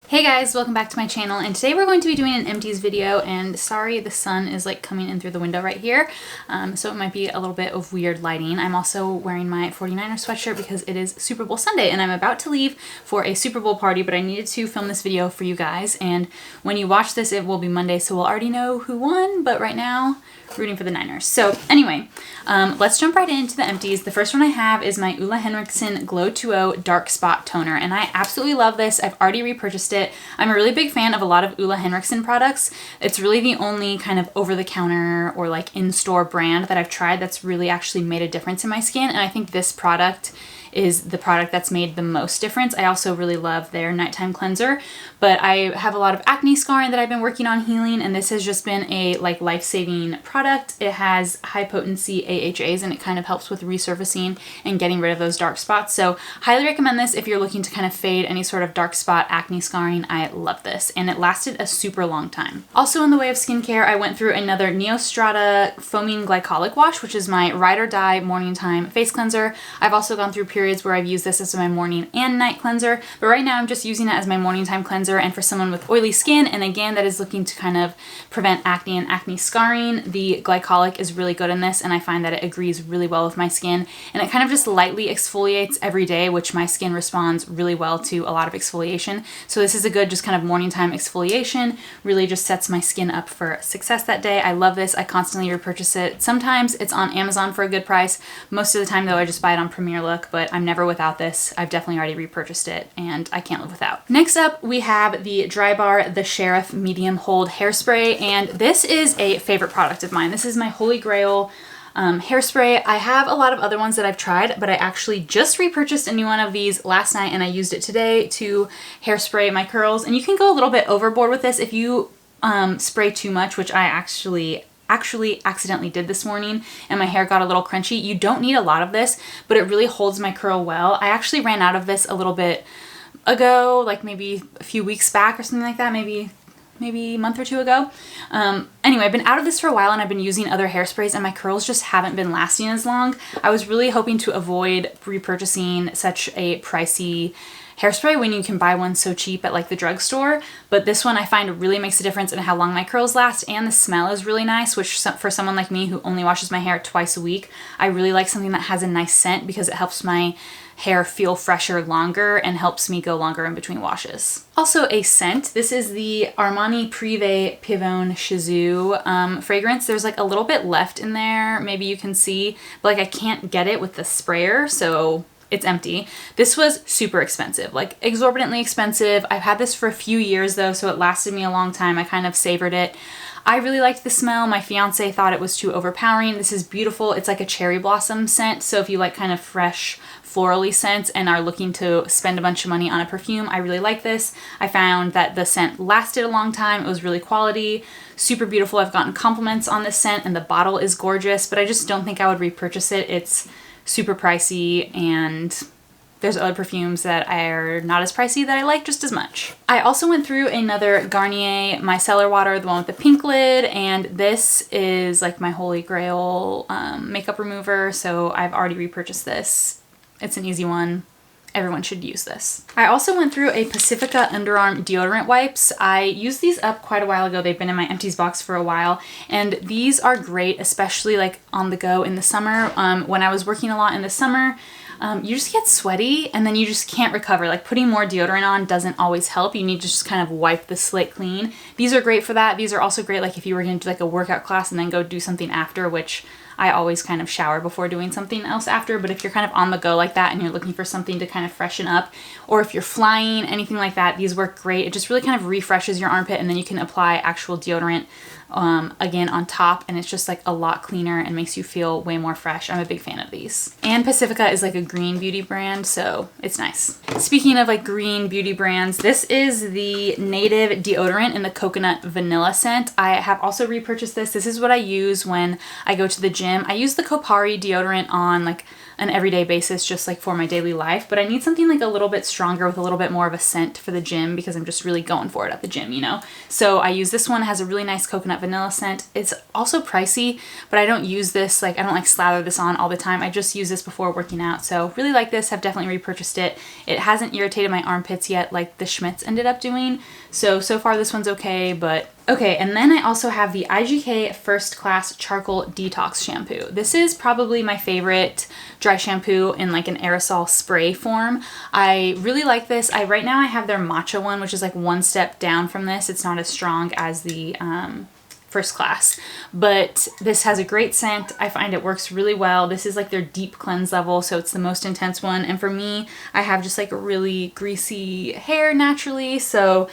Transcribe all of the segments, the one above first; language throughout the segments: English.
Hey guys, welcome back to my channel, and today we're going to be doing an empties video, and sorry the sun is like coming in through the window right here, so it might be a little bit of weird lighting. I'm also wearing my 49er sweatshirt because it is Super Bowl Sunday and I'm about to leave for a Super Bowl party, but I needed to film this video for you guys, and when you watch this it will be Monday, so we'll already know who won, but right now rooting for the Niners. So anyway, let's jump right into the empties. The first one I have is my Ole Henriksen Glow 2.0 Dark Spot Toner, and I absolutely love this. I've already repurchased it. I'm a really big fan of a lot of Ole Henriksen products. It's really the only kind of over-the-counter or like in-store brand that I've tried that's really actually made a difference in my skin, and I think this product is the product that's made the most difference. I also really love their nighttime cleanser, but I have a lot of acne scarring that I've been working on healing, and this has just been a like life-saving product. It has high potency AHAs and it kind of helps with resurfacing and getting rid of those dark spots. So highly recommend this if you're looking to kind of fade any sort of dark spot acne scarring. I love this, and it lasted a super long time. Also in the way of skincare, I went through another Neostrata Foaming Glycolic Wash, which is my ride or die morning time face cleanser. I've also gone through periods where I've used this as my morning and night cleanser, but right now I'm just using it as my morning time cleanser. And for someone with oily skin, and again that is looking to kind of prevent acne and acne scarring, the glycolic is really good in this, and I find that it agrees really well with my skin, and it kind of just lightly exfoliates every day, which my skin responds really well to a lot of exfoliation. So this is a good just kind of morning time exfoliation, really just sets my skin up for success that day. I love this. I constantly repurchase it. Sometimes it's on Amazon for a good price. Most of the time though I just buy it on Premier Look, but I'm never without this. I've definitely already repurchased it and I can't live without. Next up we have the Drybar The Sheriff Medium Hold Hairspray, and this is a favorite product of mine. This is my holy grail hairspray. I have a lot of other ones that I've tried, but I actually just repurchased a new one of these last night and I used it today to hairspray my curls. And you can go a little bit overboard with this if you spray too much, which I actually accidentally did this morning and my hair got a little crunchy. You don't need a lot of this, but it really holds my curl well. I actually ran out of this a little bit ago, like maybe a few weeks back or something like that, maybe a month or two ago. Anyway, I've been out of this for a while and I've been using other hairsprays and my curls just haven't been lasting as long. I was really hoping to avoid repurchasing such a pricey hairspray when you can buy one so cheap at like the drugstore, but this one I find really makes a difference in how long my curls last, and the smell is really nice, which for someone like me who only washes my hair twice a week, I really like something that has a nice scent because it helps my hair feel fresher longer and helps me go longer in between washes. Also a scent, this is the Armani Privé Pivot Shizou fragrance. There's like a little bit left in there, maybe you can see, but like I can't get it with the sprayer, so it's empty. This was super expensive, like exorbitantly expensive. I've had this for a few years though, so it lasted me a long time. I kind of savored it. I really liked the smell. My fiance thought it was too overpowering. This is beautiful. It's like a cherry blossom scent, so if you like kind of fresh florally scents and are looking to spend a bunch of money on a perfume, I really like this. I found that the scent lasted a long time. It was really quality, super beautiful. I've gotten compliments on this scent and the bottle is gorgeous, but I just don't think I would repurchase it. It's super pricey, and there's other perfumes that are not as pricey that I like just as much. I also went through another Garnier Micellar Water, the one with the pink lid, and this is like my holy grail makeup remover, so I've already repurchased this. It's an easy one. Everyone should use this. I also went through a Pacifica underarm deodorant wipes. I used these up quite a while ago. They've been in my empties box for a while, and these are great, especially like on the go in the summer. When I was working a lot in the summer, you just get sweaty and then you just can't recover. Like putting more deodorant on doesn't always help. You need to just kind of wipe the slate clean. These are great for that. These are also great like if you were going to do like a workout class and then go do something after, which I always kind of shower before doing something else after, but if you're kind of on the go like that and you're looking for something to kind of freshen up, or if you're flying, anything like that, these work great. It just really kind of refreshes your armpit, and then you can apply actual deodorant again on top, and it's just like a lot cleaner and makes you feel way more fresh. I'm a big fan of these. And Pacifica is like a green beauty brand, so it's nice. Speaking of like green beauty brands, this is the Native deodorant in the coconut vanilla scent. I have also repurchased this. This is what I use when I go to the gym. I use the Kopari deodorant on like an everyday basis, just like for my daily life, but I need something like a little bit stronger with a little bit more of a scent for the gym because I'm just really going for it at the gym, you know? So I use this one. It has a really nice coconut vanilla scent. It's also pricey, but I don't use this, like I don't like slather this on all the time. I just use this before working out. So really like this, have definitely repurchased it. It hasn't irritated my armpits yet like the Schmidt's ended up doing. So far this one's okay, but okay. And then I also have the IGK First Class Charcoal Detox Shampoo. This is probably my favorite dry shampoo in like an aerosol spray form. I really like this. Right now I have their matcha one, which is like one step down from this. It's not as strong as the First Class, but this has a great scent. I find it works really well. This is like their deep cleanse level, so it's the most intense one. And for me, I have just like a really greasy hair naturally, so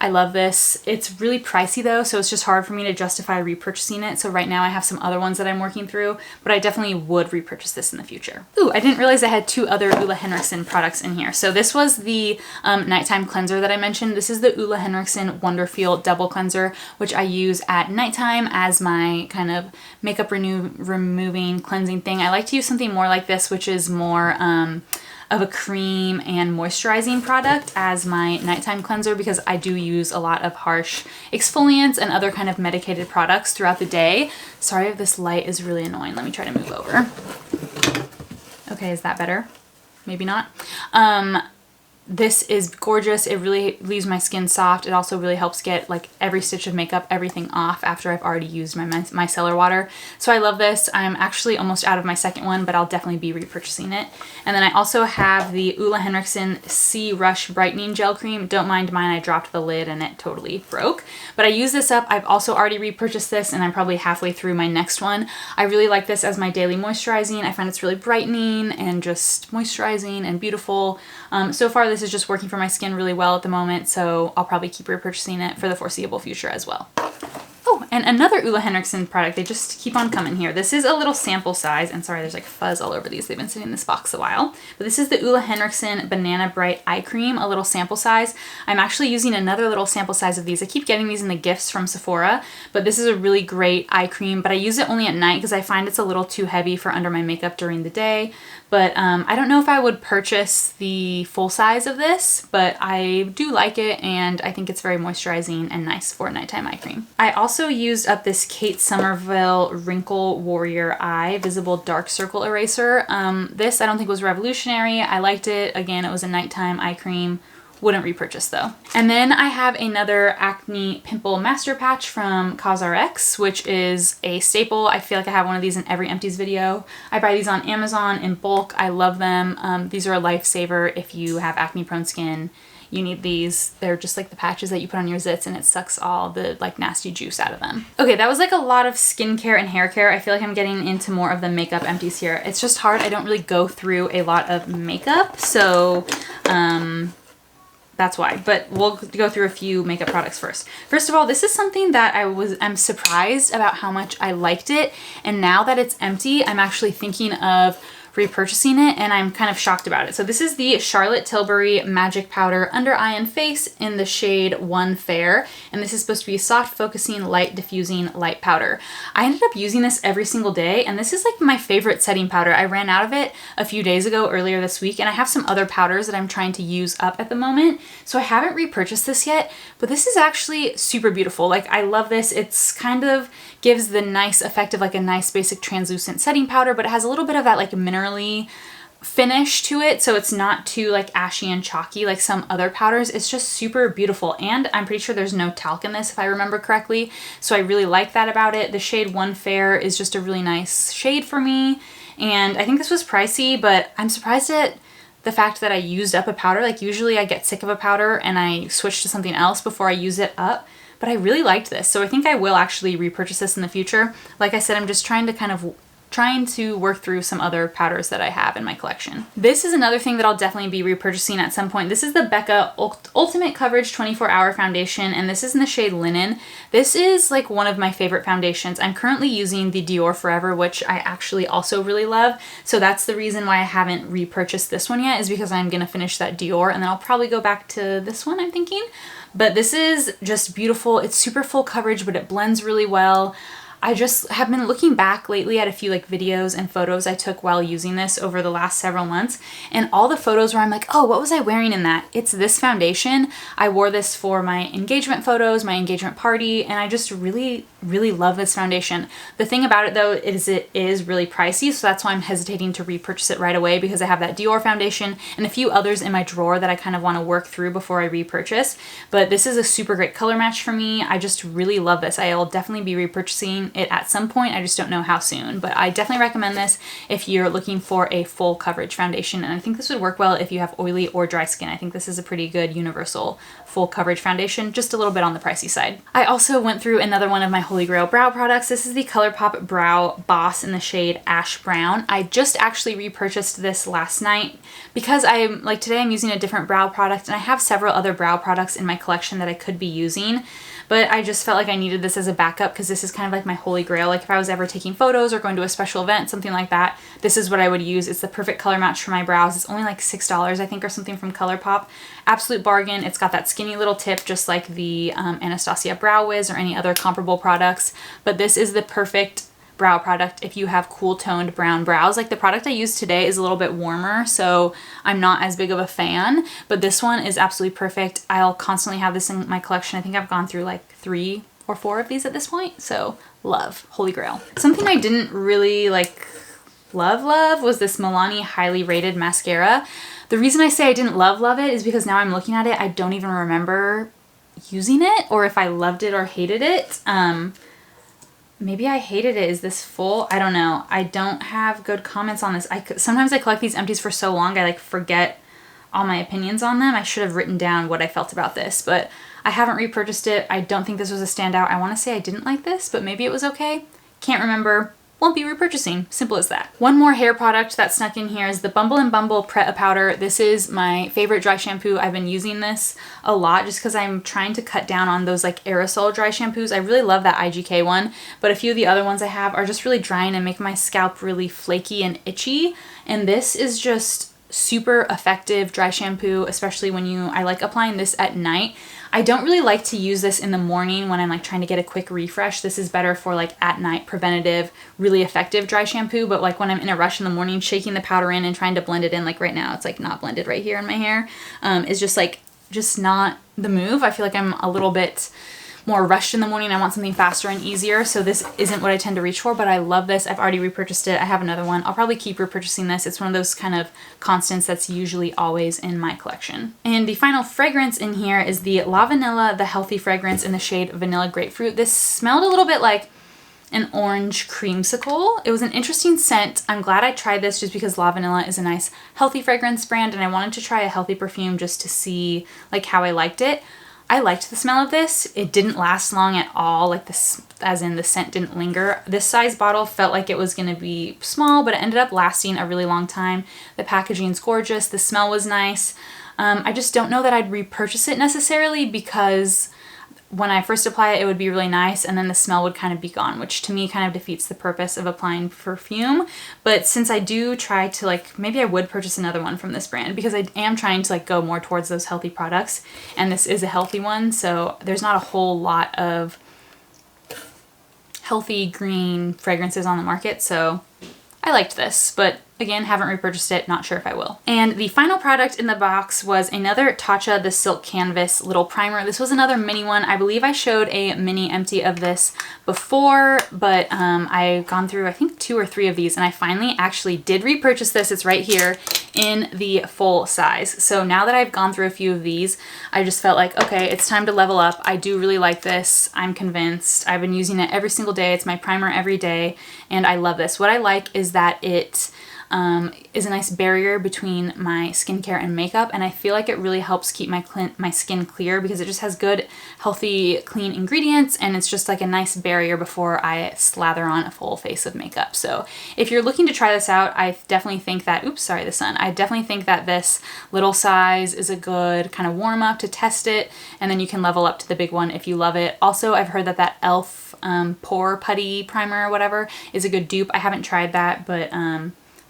I love this. It's really pricey though, so it's just hard for me to justify repurchasing it. So right now I have some other ones that I'm working through, but I definitely would repurchase this in the future. Ooh, I didn't realize I had two other Ole Henriksen products in here. So this was the nighttime cleanser that I mentioned. This is the Ole Henriksen Wonderfeel Double Cleanser, which I use at nighttime as my kind of makeup removing cleansing thing. I like to use something more like this, which is more of a cream and moisturizing product as my nighttime cleanser because I do use a lot of harsh exfoliants and other kind of medicated products throughout the day. Sorry if this light is really annoying. Let me try to move over. Okay, is that better? Maybe not. This is gorgeous. It really leaves my skin soft. It also really helps get like every stitch of makeup, everything off after I've already used my micellar water. So I love this. I'm actually almost out of my second one, but I'll definitely be repurchasing it. And then I also have the Ole Henriksen Sea Rush Brightening Gel Cream. Don't mind mine. I dropped the lid and it totally broke. But I use this up. I've also already repurchased this and I'm probably halfway through my next one. I really like this as my daily moisturizing. I find it's really brightening and just moisturizing and beautiful. So far this is just working for my skin really well at the moment, so I'll probably keep repurchasing it for the foreseeable future as well. Oh, and another Ole Henriksen product. They just keep on coming here. This is a little sample size, and sorry, there's like fuzz all over these. They've been sitting in this box a while. But this is the Ole Henriksen Banana Bright Eye Cream, a little sample size. I'm actually using another little sample size of these. I keep getting these in the gifts from Sephora, but this is a really great eye cream, but I use it only at night because I find it's a little too heavy for under my makeup during the day. But I don't know if I would purchase the full size of this, but I do like it and I think it's very moisturizing and nice for a nighttime eye cream. I also used up this Kate Somerville Wrinkle Warrior Eye Visible Dark Circle Eraser. This I don't think was revolutionary. I liked it. Again, it was a nighttime eye cream. Wouldn't repurchase though. And then I have another acne pimple master patch from CosRx, which is a staple. I feel like I have one of these in every Empties video. I buy these on Amazon in bulk. I love them. These are a lifesaver if you have acne prone skin. You need these. They're just like the patches that you put on your zits and it sucks all the like nasty juice out of them. Okay, that was like a lot of skincare and hair care. I feel like I'm getting into more of the makeup empties here. It's just hard. I don't really go through a lot of makeup, so that's why, but we'll go through a few makeup products first. First of all, this is something that I'm surprised about how much I liked it. And now that it's empty, I'm actually thinking of repurchasing it and I'm kind of shocked about it. So this is the Charlotte Tilbury Magic Powder Under Eye and Face in the shade One Fair. And this is supposed to be a soft focusing, light diffusing, light powder. I ended up using this every single day and this is like my favorite setting powder. I ran out of it a few days ago, earlier this week, and I have some other powders that I'm trying to use up at the moment. So I haven't repurchased this yet, but this is actually super beautiful. Like I love this. It's kind of gives the nice effect of like a nice basic translucent setting powder, but it has a little bit of that like minerally finish to it, so it's not too like ashy and chalky like some other powders. It's just super beautiful, and I'm pretty sure there's no talc in this if I remember correctly, so I really like that about it. The shade One Fair is just a really nice shade for me, and I think this was pricey, but I'm surprised at the fact that I used up a powder. Like usually I get sick of a powder and I switch to something else before I use it up. But I really liked this, so I think I will actually repurchase this in the future. Like I said, I'm just trying to work through some other powders that I have in my collection. This is another thing that I'll definitely be repurchasing at some point. This is the Becca Ultimate Coverage 24-Hour Foundation, and this is in the shade Linen. This is like one of my favorite foundations. I'm currently using the Dior Forever, which I actually also really love. So that's the reason why I haven't repurchased this one yet, is because I'm gonna finish that Dior, and then I'll probably go back to this one, I'm thinking. But this is just beautiful. It's super full coverage, but it blends really well. I just have been looking back lately at a few like videos and photos I took while using this over the last several months, and all the photos where I'm like, oh, what was I wearing in that? It's this foundation. I wore this for my engagement photos, my engagement party, and I just really love this foundation. The thing about it though is it is really pricey, so that's why I'm hesitating to repurchase it right away, because I have that Dior foundation and a few others in my drawer that I kind of want to work through before I repurchase. But this is a super great color match for me. I just really love this. I'll definitely be repurchasing it at some point. I just don't know how soon, but I definitely recommend this if you're looking for a full coverage foundation. And I think this would work well if you have oily or dry skin. I think this is a pretty good universal full coverage foundation, just a little bit on the pricey side. I also went through another one of my Holy Grail brow products. This is the ColourPop Brow Boss in the shade Ash Brown. I just actually repurchased this last night because today I'm using a different brow product, and I have several other brow products in my collection that I could be using, but I just felt like I needed this as a backup because this is kind of like my Holy Grail. Like if I was ever taking photos or going to a special event, something like that, this is what I would use. It's the perfect color match for my brows. It's only like $6, I think, or something from ColourPop. Absolute bargain. It's got that skinny little tip just like the Anastasia Brow Wiz or any other comparable products, but this is the perfect brow product if you have cool toned brown brows. Like the product I used today is a little bit warmer, so I'm not as big of a fan, but this one is absolutely perfect. I'll constantly have this in my collection. I think I've gone through like 3 or 4 of these at this point, so love. Holy Grail. Something I didn't really love was this Milani Highly Rated Mascara. The reason I say I didn't love it is because now I'm looking at it, I don't even remember using it or if I loved it or hated it. Maybe I hated it. Is this full? I don't know. I don't have good comments on this. Sometimes I collect these empties for so long, I like forget all my opinions on them. I should have written down what I felt about this, but I haven't repurchased it. I don't think this was a standout. I want to say I didn't like this, but maybe it was okay. Can't remember. Won't be repurchasing. Simple as that. One more hair product that snuck in here is the Bumble & Bumble Pret Powder. This is my favorite dry shampoo. I've been using this a lot just because I'm trying to cut down on those like aerosol dry shampoos. I really love that IGK one, but a few of the other ones I have are just really drying and make my scalp really flaky and itchy. And this is just super effective dry shampoo, especially when I like applying this at night. I don't really like to use this in the morning when I'm like trying to get a quick refresh. This is better for like at night preventative, really effective dry shampoo. But like when I'm in a rush in the morning, shaking the powder in and trying to blend it in, like right now, it's like not blended right here in my hair, is just not the move. I feel like I'm a little bit more rushed in the morning. I want something faster and easier, so this isn't what I tend to reach for, but I love this. I've already repurchased it. I have another one. I'll probably keep repurchasing this. It's one of those kind of constants that's usually always in my collection. And the final fragrance in here is the La Vanilla, the Healthy fragrance in the shade Vanilla Grapefruit. This smelled a little bit like an orange creamsicle. It was an interesting scent. I'm glad I tried this just because La Vanilla is a nice healthy fragrance brand, and I wanted to try a healthy perfume just to see like how I liked it. I liked the smell of this. It didn't last long at all, like this, as in the scent didn't linger. This size bottle felt like it was gonna be small, but it ended up lasting a really long time. The packaging's gorgeous, the smell was nice. I just don't know that I'd repurchase it necessarily because when I first apply it, it would be really nice, and then the smell would kind of be gone, which to me kind of defeats the purpose of applying perfume. But since I do try to like, maybe I would purchase another one from this brand because I am trying to like go more towards those healthy products, and this is a healthy one, so there's not a whole lot of healthy green fragrances on the market, so I liked this, but again, haven't repurchased it, not sure if I will. And the final product in the box was another Tatcha the Silk Canvas little primer. This was another mini one. I believe I showed a mini empty of this before, but I've gone through I think 2 or 3 of these, and I finally actually did repurchase this. It's right here in the full size. So now that I've gone through a few of these, I just felt like, okay, it's time to level up. I do really like this. I'm convinced. I've been using it every single day. It's my primer every day, and I love this. What I like is that it is a nice barrier between my skincare and makeup, and I feel like it really helps keep my skin clear because it just has good, healthy, clean ingredients, and it's just like a nice barrier before I slather on a full face of makeup. So if you're looking to try this out, I definitely think that, oops, sorry, the sun. I definitely think that this little size is a good kind of warm up to test it, and then you can level up to the big one if you love it. Also, I've heard that that e.l.f. Pore Putty Primer or whatever is a good dupe. I haven't tried that, but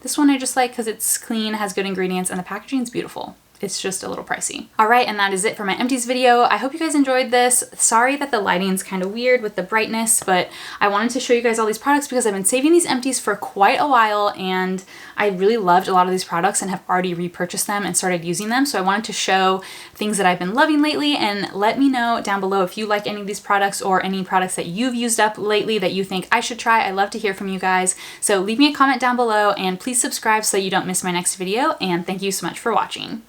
this one I just like because it's clean, has good ingredients, and the packaging is beautiful. it's just a little pricey. All right, and that is it for my empties video. I hope you guys enjoyed this. Sorry that the lighting's kind of weird with the brightness, but I wanted to show you guys all these products because I've been saving these empties for quite a while and I really loved a lot of these products and have already repurchased them and started using them. So I wanted to show things that I've been loving lately, and let me know down below if you like any of these products or any products that you've used up lately that you think I should try. I love to hear from you guys. So leave me a comment down below and please subscribe so you don't miss my next video, and thank you so much for watching.